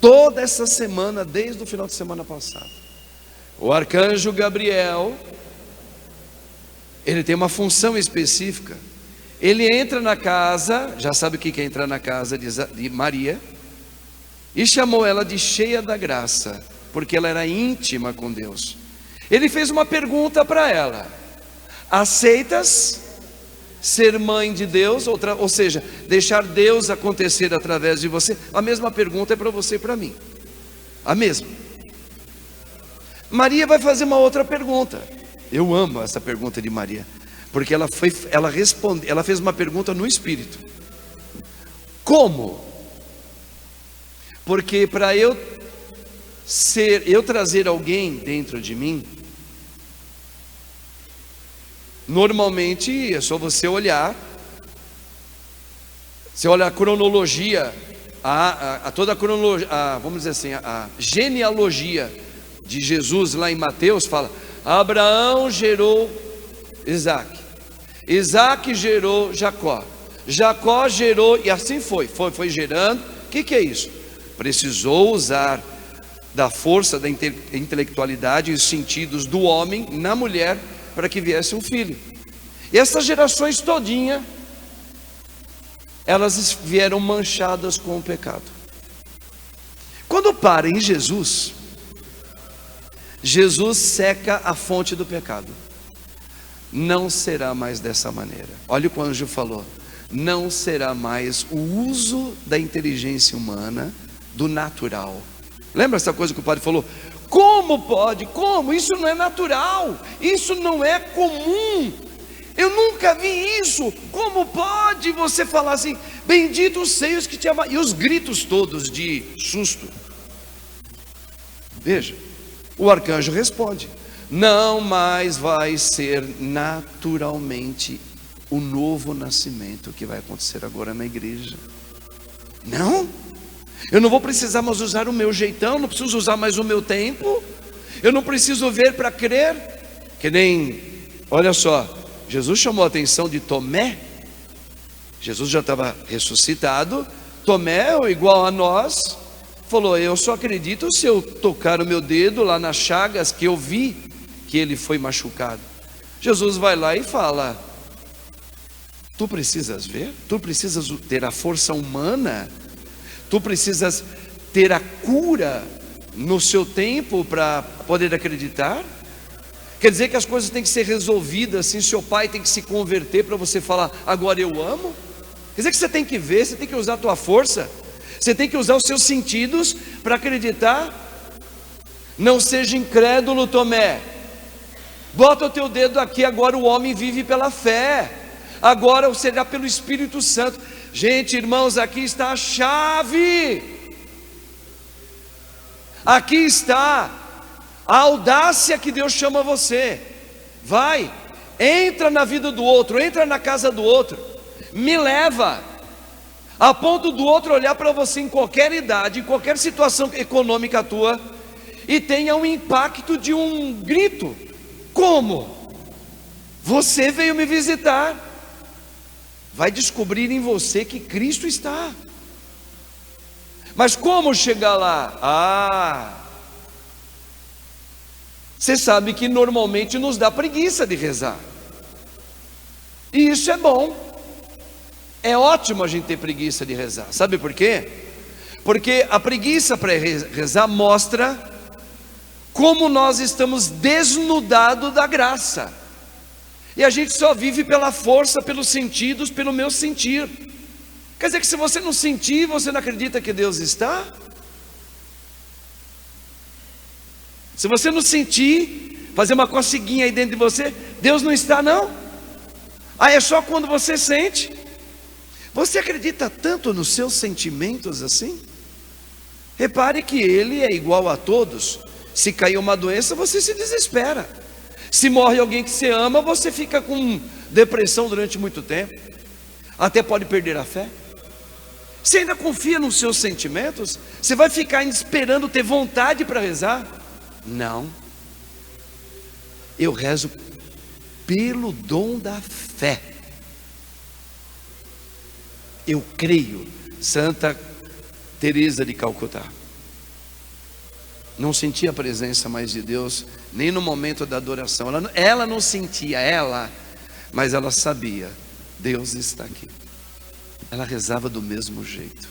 toda essa semana, desde o final de semana passado. O arcanjo Gabriel, ele tem uma função específica. Ele entra na casa, já sabe o que é entrar na casa de Maria, e chamou ela de cheia da graça, porque ela era íntima com Deus. Ele fez uma pergunta para ela: aceitas ser mãe de Deus? Ou seja, deixar Deus acontecer através de você? A mesma pergunta é para você e para mim. A mesma. Maria vai fazer uma outra pergunta. Eu amo essa pergunta de Maria, porque ela fez uma pergunta no Espírito. Como? Porque para eu trazer alguém dentro de mim, normalmente é só você olhar. Você olha a cronologia, toda a cronologia, vamos dizer assim, a genealogia de Jesus lá em Mateus fala: Abraão gerou Isaac, Isaac gerou Jacó, Jacó gerou, e assim foi gerando. O que é isso? Precisou usar da força da intelectualidade e os sentidos do homem na mulher para que viesse um filho. E essas gerações todinha elas vieram manchadas com o pecado. Quando para em Jesus, Jesus seca a fonte do pecado. Não será mais dessa maneira. Olha o que o anjo falou: não será mais o uso da inteligência humana, do natural. Lembra essa coisa que o padre falou? Como pode? Como? Isso não é natural, isso não é comum, eu nunca vi isso. Como pode você falar assim, bendito os seios que te amam? E os gritos todos de susto. Veja, o arcanjo responde: não mais vai ser naturalmente o novo nascimento que vai acontecer agora na igreja. Não, eu não vou precisar mais usar o meu jeitão, não preciso usar mais o meu tempo, eu não preciso ver para crer. Que nem, olha só, Jesus chamou a atenção de Tomé. Jesus já estava ressuscitado. Tomé, igual a nós, falou: eu só acredito se eu tocar o meu dedo lá nas chagas que eu vi que ele foi machucado. Jesus vai lá e fala: tu precisas ver? Tu precisas ter a força humana? Tu precisas ter a cura no seu tempo para poder acreditar? Quer dizer que as coisas têm que ser resolvidas assim, seu pai tem que se converter para você falar, agora eu amo? Quer dizer que você tem que ver, você tem que usar a tua força, você tem que usar os seus sentidos para acreditar? Não seja incrédulo, Tomé. Bota o teu dedo aqui, agora o homem vive pela fé, agora será pelo Espírito Santo. Gente, irmãos, aqui está a chave, aqui está a audácia que Deus chama você. Vai, entra na vida do outro, entra na casa do outro, me leva, a ponto do outro olhar para você em qualquer idade, em qualquer situação econômica tua, e tenha um impacto de um grito: como? Você veio me visitar. Vai descobrir em você que Cristo está. Mas como chegar lá? Você sabe que normalmente nos dá preguiça de rezar. E isso é bom. É ótimo a gente ter preguiça de rezar. Sabe por quê? Porque a preguiça para rezar mostra como nós estamos desnudados da graça. E a gente só vive pela força, pelos sentidos, pelo meu sentir. Quer dizer que se você não sentir, você não acredita que Deus está? Se você não sentir, fazer uma coceguinha aí dentro de você, Deus não está não? É só quando você sente. Você acredita tanto nos seus sentimentos assim? Repare que Ele é igual a todos. Se cair uma doença, você se desespera. Se morre alguém que você ama, você fica com depressão durante muito tempo, até pode perder a fé. Você ainda confia nos seus sentimentos? Você vai ficar esperando ter vontade para rezar? Não. Eu rezo pelo dom da fé. Eu creio. Santa Teresa de Calcutá não sentia a presença mais de Deus, nem no momento da adoração. Ela não sentia, mas ela sabia, Deus está aqui. Ela rezava do mesmo jeito.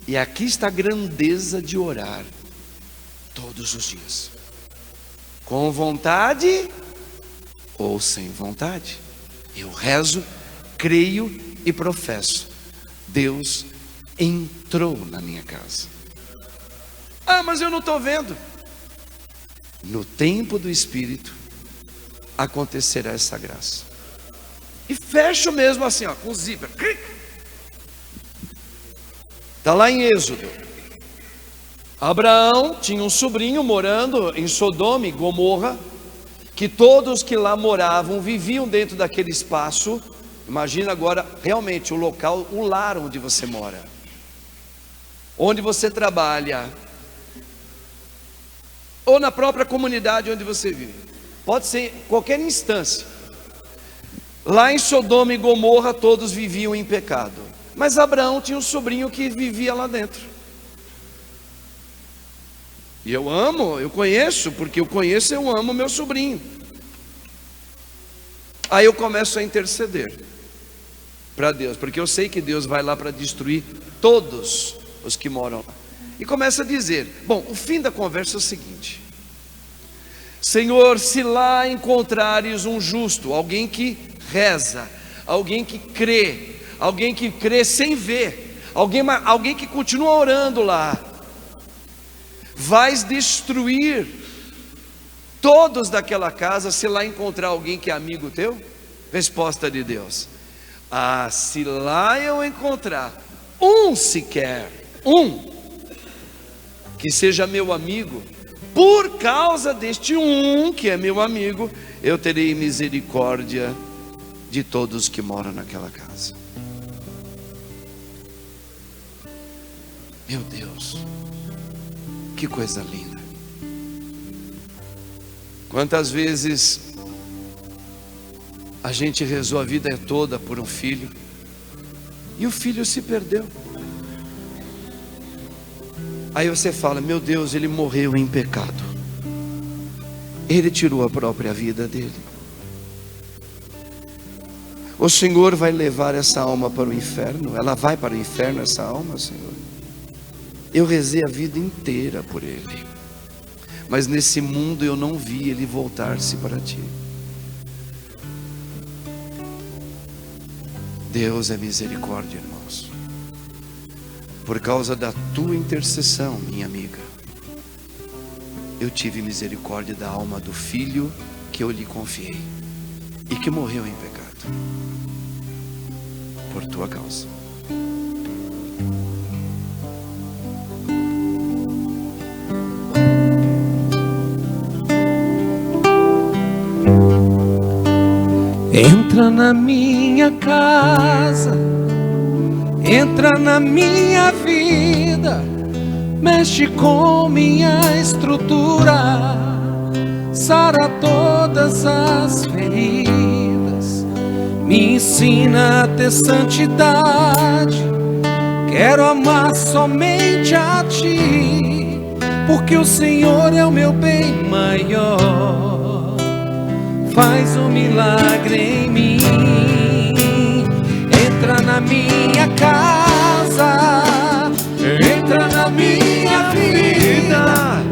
E aqui está a grandeza de orar todos os dias, com vontade ou sem vontade. Eu rezo, creio e professo: Deus entrou na minha casa. Mas eu não estou vendo. No tempo do Espírito acontecerá essa graça. E fecho mesmo assim, com o zíper. Está lá em Êxodo. Abraão tinha um sobrinho morando em Sodoma e Gomorra, que todos que lá moravam viviam dentro daquele espaço. Imagina agora realmente o local, o lar onde você mora, onde você trabalha, ou na própria comunidade onde você vive. Pode ser qualquer instância. Lá em Sodoma e Gomorra todos viviam em pecado, mas Abraão tinha um sobrinho que vivia lá dentro. E eu conheço, porque eu amo meu sobrinho. Aí eu começo a interceder. para Deus, porque eu sei que Deus vai lá para destruir todos os que moram lá. E começa a dizer, bom, o fim da conversa é o seguinte: Senhor, se lá encontrares um justo, alguém que reza, alguém que crê sem ver, alguém que continua orando lá, vais destruir todos daquela casa se lá encontrar alguém que é amigo teu? Resposta de Deus: ah, se lá eu encontrar um sequer, que seja meu amigo, por causa deste um que é meu amigo, eu terei misericórdia de todos que moram naquela casa. Meu Deus, que coisa linda. Quantas vezes a gente rezou a vida toda por um filho e o filho se perdeu. Aí você fala, meu Deus, ele morreu em pecado, ele tirou a própria vida dele. O Senhor vai levar essa alma para o inferno? Ela vai para o inferno, essa alma, Senhor? Eu rezei a vida inteira por ele, mas nesse mundo eu não vi ele voltar-se para ti. Deus é misericórdia, irmãos. Por causa da tua intercessão, minha amiga, eu tive misericórdia da alma do filho que eu lhe confiei e que morreu em pecado, por tua causa. Entra na minha casa, entra na minha vida, mexe com minha estrutura, sara todas as feridas, me ensina a ter santidade. Quero amar somente a ti, porque o Senhor é o meu bem maior. Faz um milagre em mim. Entra na minha casa, entra na minha vida,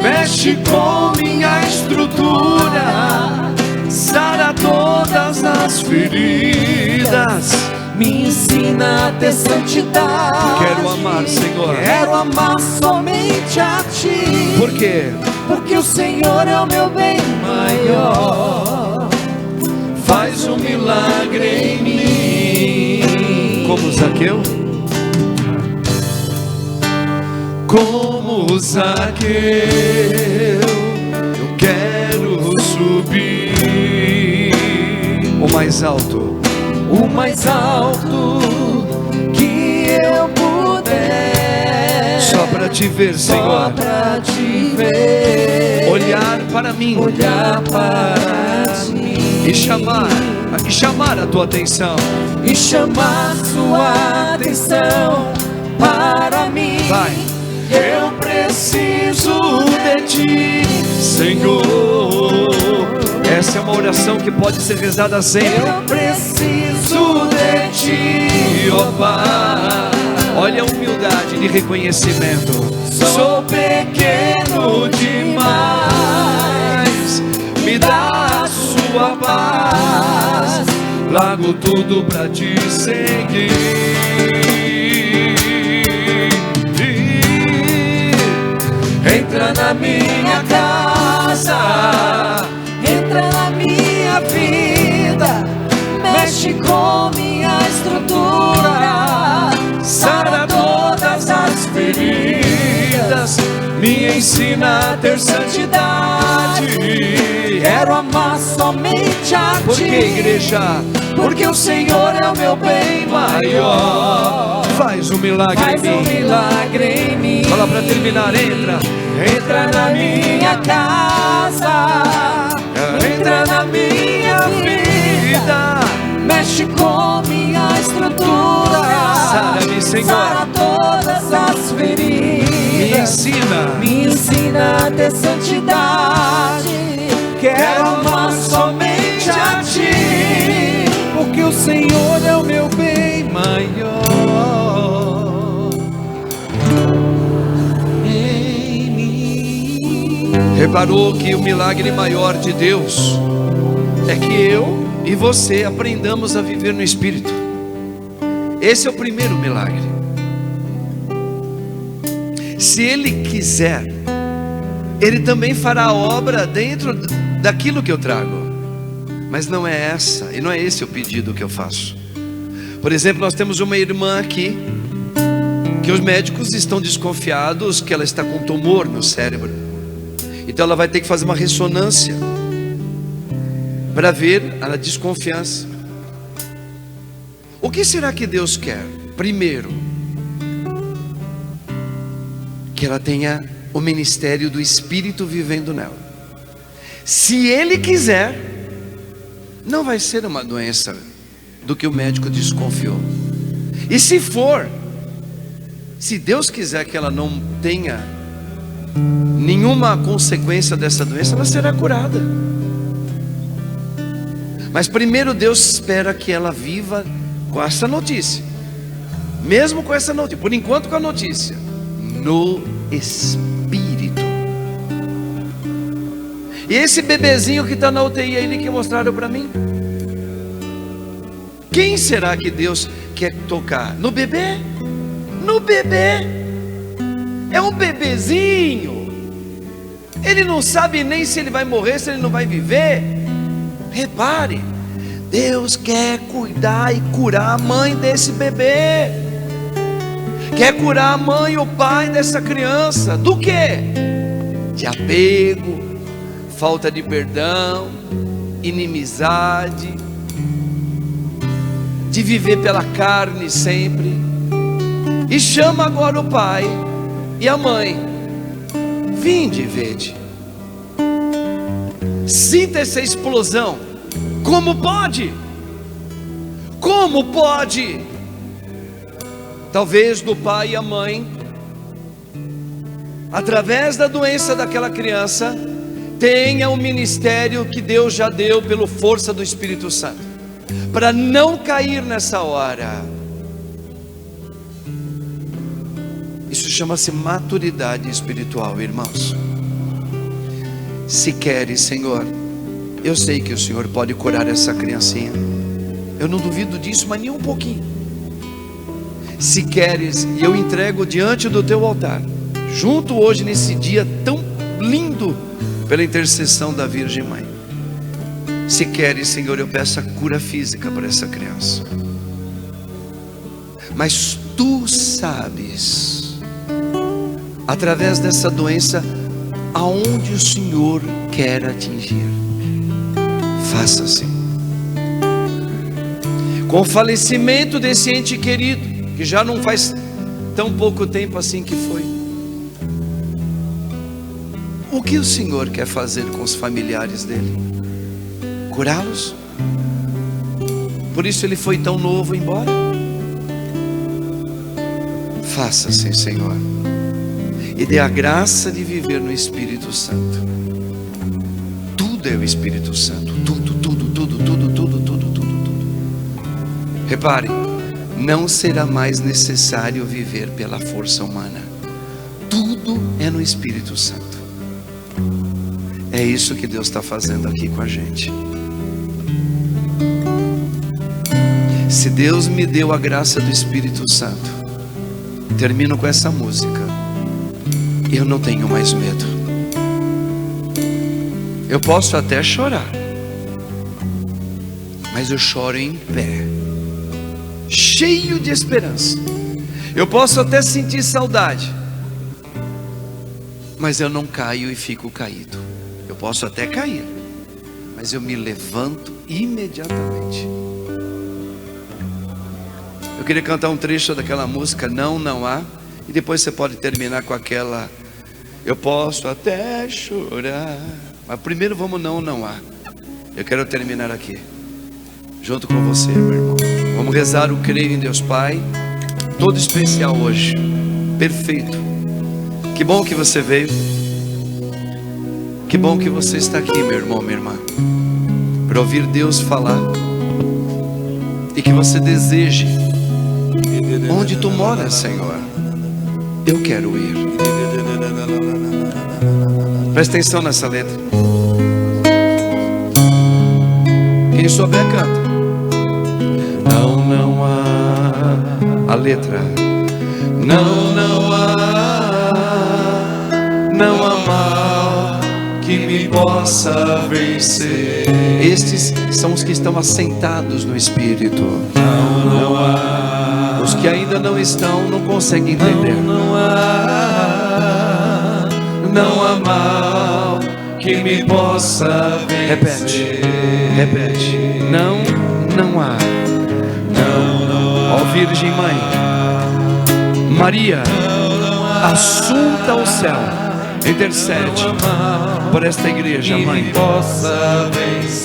mexe com minha estrutura, sara todas as feridas, me ensina a ter santidade. Quero amar, Senhor. Quero amar somente a ti. Por quê? Porque o Senhor é o meu bem maior. Faz um milagre em mim. Como Zaqueu? Como Zaqueu, eu quero subir O mais alto que eu puder, só para te ver, só Senhor. pra te ver, Olhar para mim, olhar para ti e chamar a tua atenção. e chamar sua atenção para mim. Vai. Eu preciso de ti, Senhor. Essa é uma oração que pode ser rezada sempre. Eu preciso de ti, ó Pai. Olha a humildade de reconhecimento. Sou pequeno demais, me dá a sua paz, largo tudo pra te seguir. Entra na minha casa, entra na minha vida, mexe com minha estrutura, sara todas as feridas, me ensina a ter santidade. Quero amar somente a ti. Por que, igreja? Porque o Senhor é o meu bem maior. Faz um milagre Faz em um mim. milagre em mim. Fala para terminar, entra. Entra na minha casa, entra na minha vida, mexe com minha estrutura, Sara-me, Senhor. sara todas as feridas, me ensina a ter santidade. Quero amar somente a ti, porque o Senhor é o meu bem maior em mim. Reparou que o milagre maior de Deus é que eu e você aprendamos a viver no Espírito. Esse é o primeiro milagre. Se Ele quiser, Ele também fará a obra dentro daquilo que eu trago. Mas não é essa, e não é esse o pedido que eu faço. Por exemplo, nós temos uma irmã aqui, que os médicos estão desconfiados que ela está com tumor no cérebro. Então ela vai ter que fazer uma ressonância para ver a desconfiança. O que será que Deus quer? Primeiro, que ela tenha o ministério do Espírito vivendo nela. Se Ele quiser, não vai ser uma doença do que o médico desconfiou. E se for, se Deus quiser que ela não tenha nenhuma consequência dessa doença, ela será curada. Mas primeiro Deus espera que ela viva com essa notícia. Mesmo com essa notícia, por enquanto com a notícia, no Espírito. E esse bebezinho que está na UTI aí que mostraram para mim, quem será que Deus quer tocar? No bebê? No bebê. É um bebezinho. Ele não sabe nem se ele vai morrer, se ele não vai viver. Repare, Deus quer cuidar e curar a mãe desse bebê. Quer curar a mãe e o pai dessa criança. Do quê? De apego, falta de perdão, inimizade, de viver pela carne sempre. E chama agora o pai e a mãe: vinde e vede. Sinta essa explosão. Como pode? Como pode? Talvez do pai e a mãe, através da doença daquela criança, tenha um ministério que Deus já deu pela força do Espírito Santo, para não cair nessa hora. Isso chama-se maturidade espiritual, irmãos. Se queres, Senhor, eu sei que o Senhor pode curar essa criancinha. Eu não duvido disso, mas nem um pouquinho. Se queres, eu entrego diante do teu altar, junto hoje nesse dia tão lindo, pela intercessão da Virgem Mãe. Se queres, Senhor, eu peço a cura física para essa criança. Mas tu sabes, através dessa doença, aonde o Senhor quer atingir. Faça assim. Com o falecimento desse ente querido, que já não faz tão pouco tempo assim que foi, o que o Senhor quer fazer com os familiares dele? Curá-los? Por isso ele foi tão novo embora? Faça assim, Senhor, e dê a graça de viver no Espírito Santo. Tudo é o Espírito Santo. Tudo. Repare, não será mais necessário viver pela força humana. Tudo é no Espírito Santo. É isso que Deus está fazendo aqui com a gente. Se Deus me deu a graça do Espírito Santo, termino com essa música, eu não tenho mais medo. Eu posso até chorar, mas eu choro em pé, cheio de esperança. Eu posso até sentir saudade, mas eu não caio e fico caído. Eu posso até cair, mas eu me levanto imediatamente. Eu queria cantar um trecho daquela música, Não Há, e depois você pode terminar com aquela, eu posso até chorar, mas primeiro vamos Não Há. Eu quero terminar aqui, junto com você, meu irmão. Vamos rezar o Creio em Deus Pai, todo especial hoje, perfeito. Que bom que você veio. Que bom que você está aqui, meu irmão, minha irmã, para ouvir Deus falar, e que você deseje Onde tu moras, Senhor, eu quero ir. Presta atenção nessa letra. Quem souber, canta. Não há. A letra. Não há mal que me possa vencer. Estes são os que estão assentados no Espírito. Não há. Os que ainda não estão, não conseguem entender. Não há mal que me possa vencer. Repete. Não há. Ó Virgem Mãe, Maria, assunta ao céu, intercede por esta igreja, Mãe.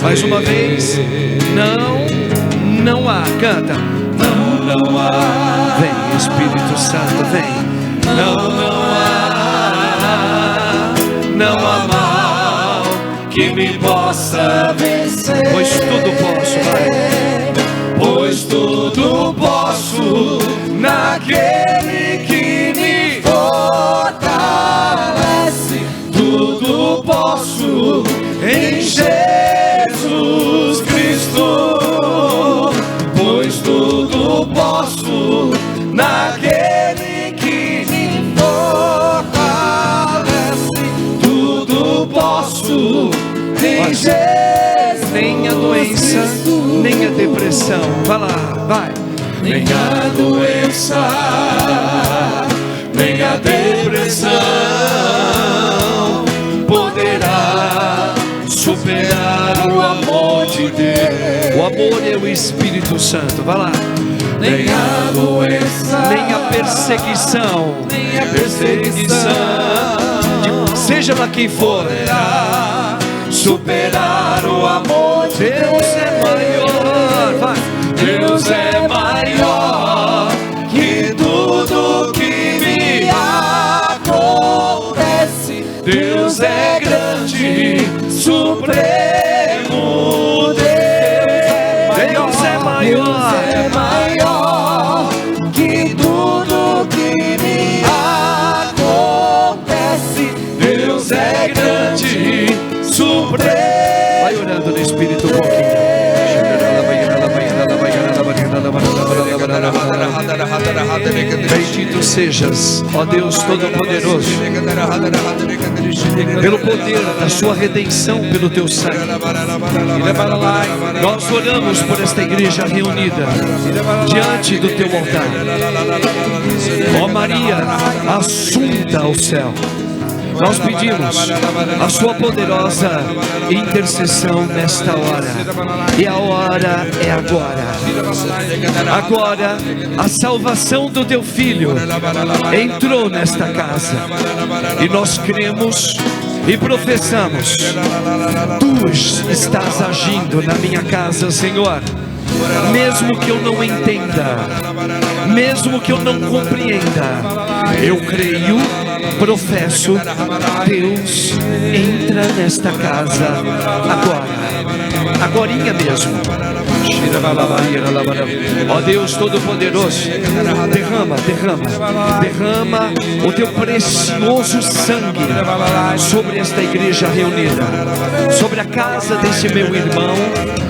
Mais uma vez, não há, canta. Não há. Vem, Espírito Santo, vem. Não há mal que me possa vencer. Pois tudo posso, Pai. Pois tudo posso naquele que me fortalece. Tudo posso em Jesus Cristo. Pois tudo posso naquele que me fortalece. Tudo posso em Jesus. Nem a doença, nem a depressão. Vai lá, vai. Nem a doença, nem a depressão poderá superar o amor de Deus. O amor é o Espírito Santo. Vai lá. Nem a doença, nem a perseguição, seja lá quem for, superar o amor de Deus. É maior, vai. Deus é maior que tudo que me acontece. Deus é grande, supremo Deus. Deus é maior, que tudo que me acontece. Deus é grande, supremo. Vai orando no Espírito um pouquinho. Bendito sejas, ó Deus Todo-Poderoso, pelo poder da sua redenção, pelo teu sangue. Nós oramos por esta igreja reunida diante do teu altar. Ó Maria, assunta ao céu, nós pedimos a sua poderosa intercessão nesta hora. E a hora é agora. Agora a salvação do teu filho entrou nesta casa. E nós cremos e professamos: tu estás agindo na minha casa, Senhor. Mesmo que eu não entenda, mesmo que eu não compreenda, eu creio, professo, Deus entra nesta casa agora, agorinha mesmo. Ó Deus Todo-Poderoso, derrama o teu precioso sangue sobre esta igreja reunida, sobre a casa desse meu irmão,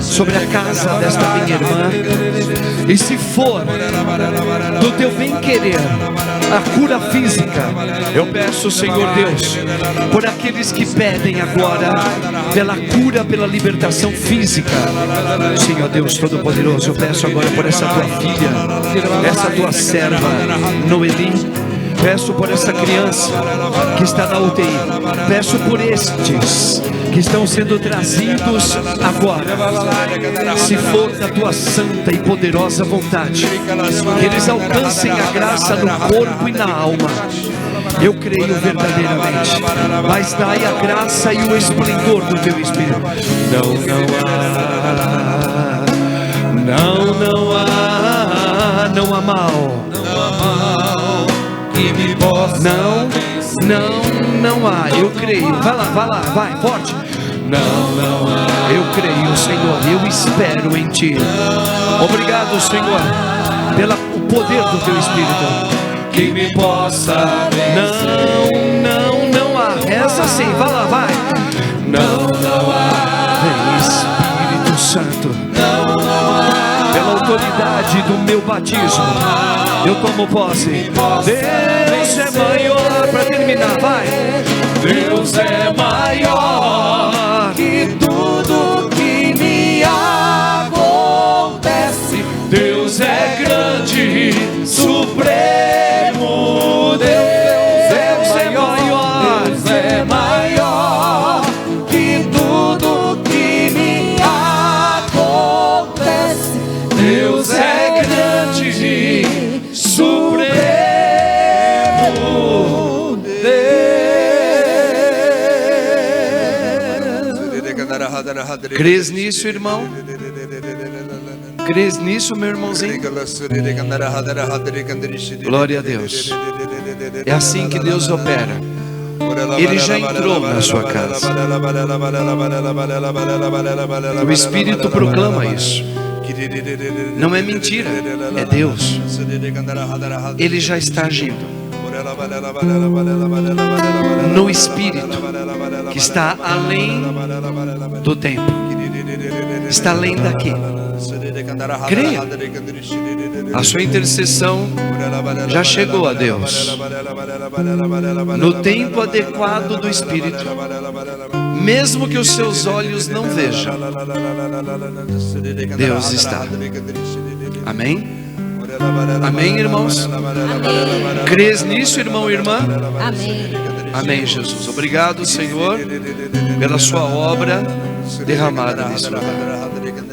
sobre a casa desta minha irmã. E se for do teu bem-querer a cura física, eu peço, Senhor Deus, por aqueles que pedem agora pela cura, pela libertação física. Senhor Deus Todo-Poderoso, eu peço agora por essa tua filha, essa tua serva Noeli. Peço por essa criança que está na UTI. Peço por estes que estão sendo trazidos agora. Se for da tua santa e poderosa vontade, que eles alcancem a graça no corpo e na alma. Eu creio verdadeiramente. Mas dai a graça e o esplendor do teu Espírito. Não há mal que me possa. Não há. Eu creio. Vai lá, vai, forte. Não há. Eu creio, Senhor. Eu espero em Ti. Obrigado, Senhor, poder do teu Espírito que me possa vencer. Não há. Reza assim, vai lá, vai. Não há. Vem Espírito Santo. Não há. Pela autoridade do meu batismo, eu tomo posse. Deus é maior. Para terminar, vai. Deus é maior que tudo que me acontece. Deus é grande, supremo. Deus é maior. Deus é maior que tudo que me acontece. Deus é grande, supremo. Crês nisso, irmão? Crês nisso, meu irmãozinho? Glória a Deus. É assim que Deus opera. Ele já entrou na sua casa. O Espírito proclama isso. Não é mentira, é Deus. Ele já está agindo no Espírito, que está além do tempo, está além daqui. Creia. A sua intercessão já chegou a Deus no tempo adequado do Espírito, mesmo que os seus olhos não vejam. Deus está. Amém? Amém, irmãos? Amém. Crês nisso, irmão e irmã? Amém. Amém, Jesus. Obrigado, Senhor, pela sua obra derramada nesse lugar.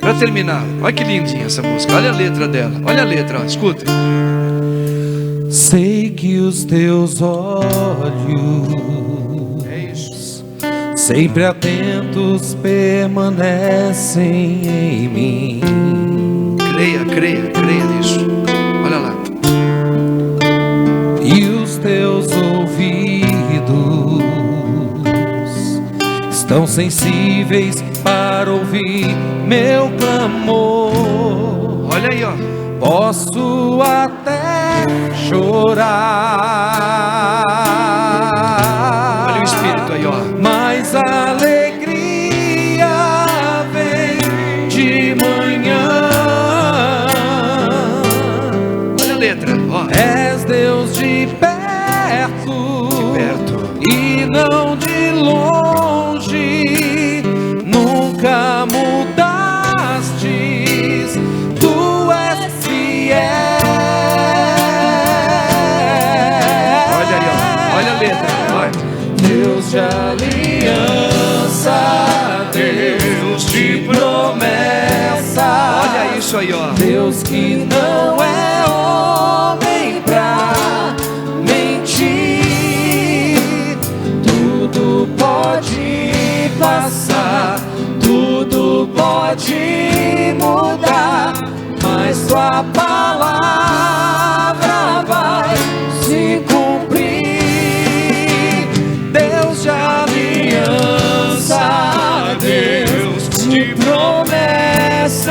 Para terminar, olha que lindinha essa música. Olha a letra dela. Olha a letra, ó. Escuta. Sei que os teus olhos, É isso. sempre atentos, permanecem em mim. Creia nisso. Olha lá. E os teus ouvidos estão sensíveis para ouvir meu clamor. Olha aí, ó. Posso até chorar. Olha o Espírito aí, ó. Mas a alegria vem de manhã. Olha a letra, ó. És Deus de perto, e não de longe. Nunca mudastes, tu és fiel. Olha aí, ó. Olha a letra, vai. Deus de aliança, Deus de promessa. Olha isso aí, ó. Deus que não é homem pra mentir. Tudo pode passar, tudo pode mudar, mas tua palavra vai se cumprir. Deus de aliança, Deus de promessas,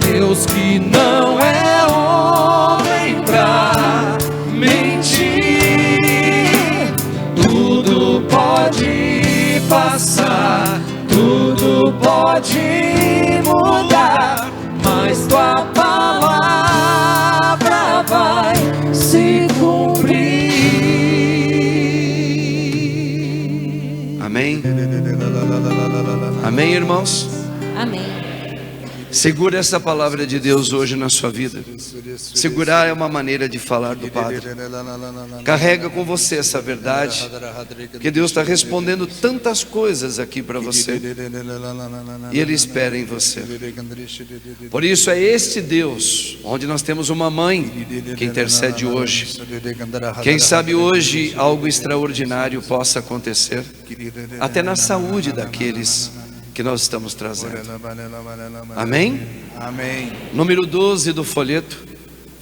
Deus que não é homem pra mentir. Tudo pode passar, tudo pode mudar, mas tua palavra vai se cumprir. Amém. Amém, irmãos? Amém. Segura essa palavra de Deus hoje na sua vida. Segurar é uma maneira de falar do Padre. Carrega com você essa verdade, que Deus está respondendo tantas coisas aqui para você, e Ele espera em você. Por isso é este Deus, onde nós temos uma mãe que intercede hoje. Quem sabe hoje algo extraordinário possa acontecer, até na saúde daqueles que nós estamos trazendo. Amém? Amém. Número 12 do folheto.